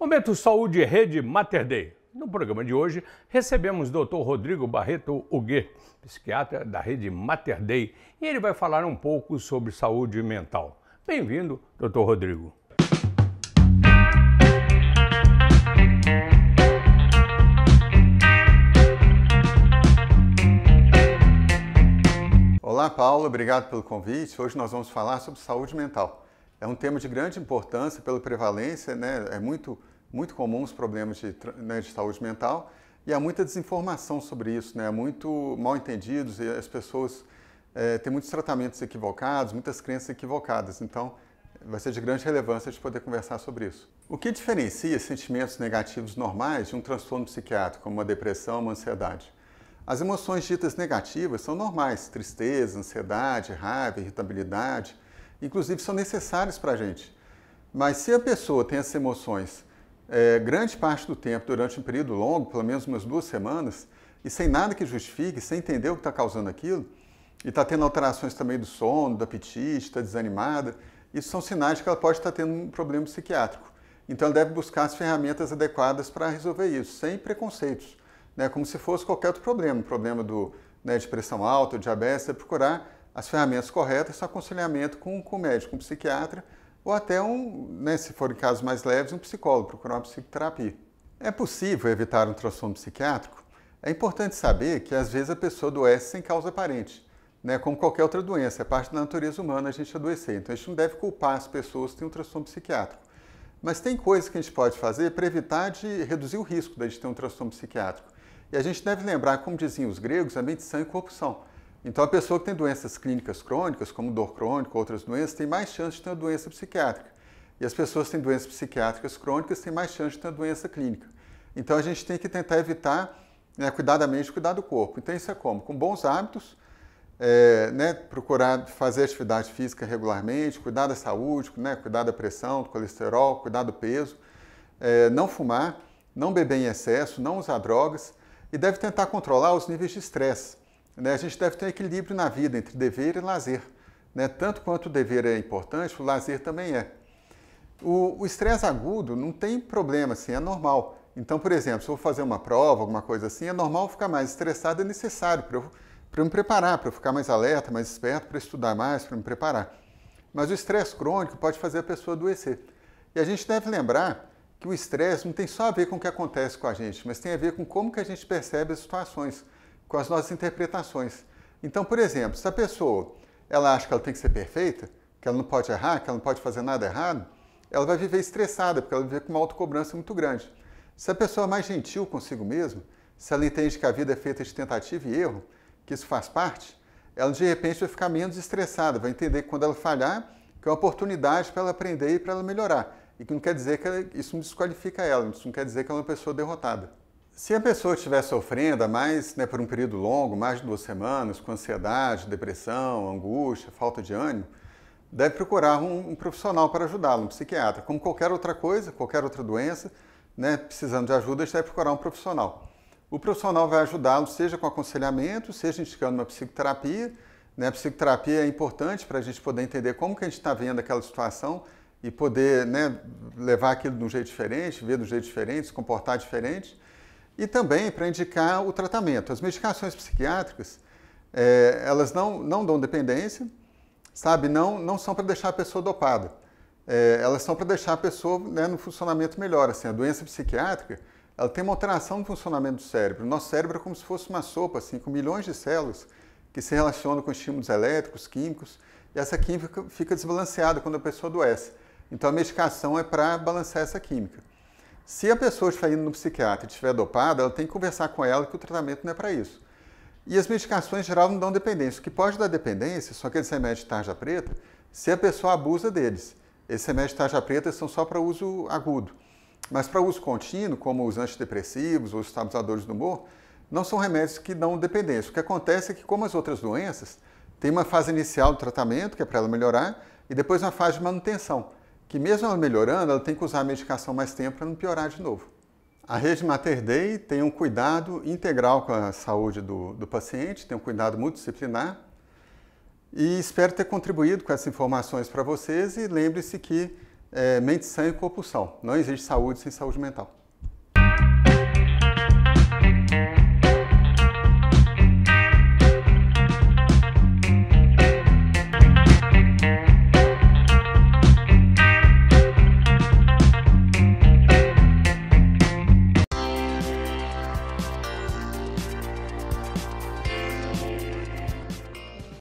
Momento Saúde Rede Mater Dei. No programa de hoje, recebemos o Dr. Rodrigo Barreto Huguet, psiquiatra da Rede Mater Dei, e ele vai falar um pouco sobre saúde mental. Bem-vindo, Dr. Rodrigo. Olá, Paulo, obrigado pelo convite. Hoje nós vamos falar sobre saúde mental. É um tema de grande importância pela prevalência, né? É muito comum os problemas de saúde mental e há muita desinformação sobre isso, né? Há muito mal entendidos e as pessoas têm muitos tratamentos equivocados, muitas crenças equivocadas. Então, vai ser de grande relevância de poder conversar sobre isso. O que diferencia sentimentos negativos normais de um transtorno psiquiátrico, como uma depressão, uma ansiedade? As emoções ditas negativas são normais, tristeza, ansiedade, raiva, irritabilidade, inclusive são necessárias para a gente. Mas se a pessoa tem essas emoções grande parte do tempo, durante um período longo, pelo menos umas 2 semanas, e sem nada que justifique, sem entender o que está causando aquilo, e está tendo alterações também do sono, do apetite, está desanimada, isso são sinais de que ela pode estar tendo um problema psiquiátrico. Então ela deve buscar as ferramentas adequadas para resolver isso, sem preconceitos. Como se fosse qualquer outro problema, um problema de pressão alta, diabetes, é procurar as ferramentas corretas, aconselhamento com o médico, com o psiquiatra, ou até se for em casos mais leves, um psicólogo, procurar uma psicoterapia. É possível evitar um transtorno psiquiátrico? É importante saber que às vezes a pessoa adoece sem causa aparente, como qualquer outra doença, é parte da natureza humana a gente adoecer. Então a gente não deve culpar as pessoas que têm um transtorno psiquiátrico. Mas tem coisas que a gente pode fazer para evitar de reduzir o risco de a gente ter um transtorno psiquiátrico. E a gente deve lembrar, como diziam os gregos, a mente sã e corpo são. Então a pessoa que tem doenças clínicas crônicas, como dor crônica ou outras doenças, tem mais chance de ter uma doença psiquiátrica. E as pessoas que têm doenças psiquiátricas crônicas têm mais chance de ter uma doença clínica. Então a gente tem que tentar evitar, cuidar da mente e cuidar do corpo. Então isso é como? Com bons hábitos, procurar fazer atividade física regularmente, cuidar da saúde, cuidar da pressão, do colesterol, cuidar do peso, não fumar, não beber em excesso, não usar drogas e deve tentar controlar os níveis de estresse. A gente deve ter um equilíbrio na vida entre dever e lazer. Tanto quanto o dever é importante, o lazer também é. O estresse agudo não tem problema, assim, é normal. Então, por exemplo, se eu vou fazer uma prova, alguma coisa assim, é normal ficar mais estressado, é necessário para eu me preparar, para eu ficar mais alerta, mais esperto, para estudar mais, para me preparar. Mas o estresse crônico pode fazer a pessoa adoecer. E a gente deve lembrar que o estresse não tem só a ver com o que acontece com a gente, mas tem a ver com como que a gente percebe as situações, com as nossas interpretações. Então, por exemplo, se a pessoa ela acha que ela tem que ser perfeita, que ela não pode errar, que ela não pode fazer nada errado, ela vai viver estressada, porque ela vai viver com uma autocobrança muito grande. Se a pessoa é mais gentil consigo mesma, se ela entende que a vida é feita de tentativa e erro, que isso faz parte, ela de repente vai ficar menos estressada, vai entender que quando ela falhar, que é uma oportunidade para ela aprender e para ela melhorar. E que não quer dizer que isso não desqualifica ela, isso não quer dizer que ela é uma pessoa derrotada. Se a pessoa estiver sofrendo por um período longo, mais de 2 semanas, com ansiedade, depressão, angústia, falta de ânimo, deve procurar um profissional para ajudá-lo, um psiquiatra. Como qualquer outra coisa, qualquer outra doença, precisando de ajuda, a gente deve procurar um profissional. O profissional vai ajudá-lo, seja com aconselhamento, seja indicando uma psicoterapia. A psicoterapia é importante para a gente poder entender como que a gente está vendo aquela situação e poder levar aquilo de um jeito diferente, ver de um jeito diferente, se comportar diferente. E também para indicar o tratamento. As medicações psiquiátricas, elas não dão dependência, não são para deixar a pessoa dopada. Elas são para deixar a pessoa no funcionamento melhor. Assim, a doença psiquiátrica ela tem uma alteração no funcionamento do cérebro. O nosso cérebro é como se fosse uma sopa, assim, com milhões de células que se relacionam com estímulos elétricos, químicos, e essa química fica desbalanceada quando a pessoa adoece. Então a medicação é para balancear essa química. Se a pessoa estiver indo no psiquiatra e estiver dopada, ela tem que conversar com ela que o tratamento não é para isso. E as medicações, em geral, não dão dependência. O que pode dar dependência são aqueles remédios de tarja preta, se a pessoa abusa deles. Esses remédios de tarja preta são só para uso agudo. Mas para uso contínuo, como os antidepressivos ou os estabilizadores do humor, não são remédios que dão dependência. O que acontece é que, como as outras doenças, tem uma fase inicial do tratamento, que é para ela melhorar, e depois uma fase de manutenção, que mesmo ela melhorando, ela tem que usar a medicação mais tempo para não piorar de novo. A Rede Mater Dei tem um cuidado integral com a saúde do paciente, tem um cuidado multidisciplinar, e espero ter contribuído com essas informações para vocês, e lembre-se que mente sã e corpo são. Não existe saúde sem saúde mental.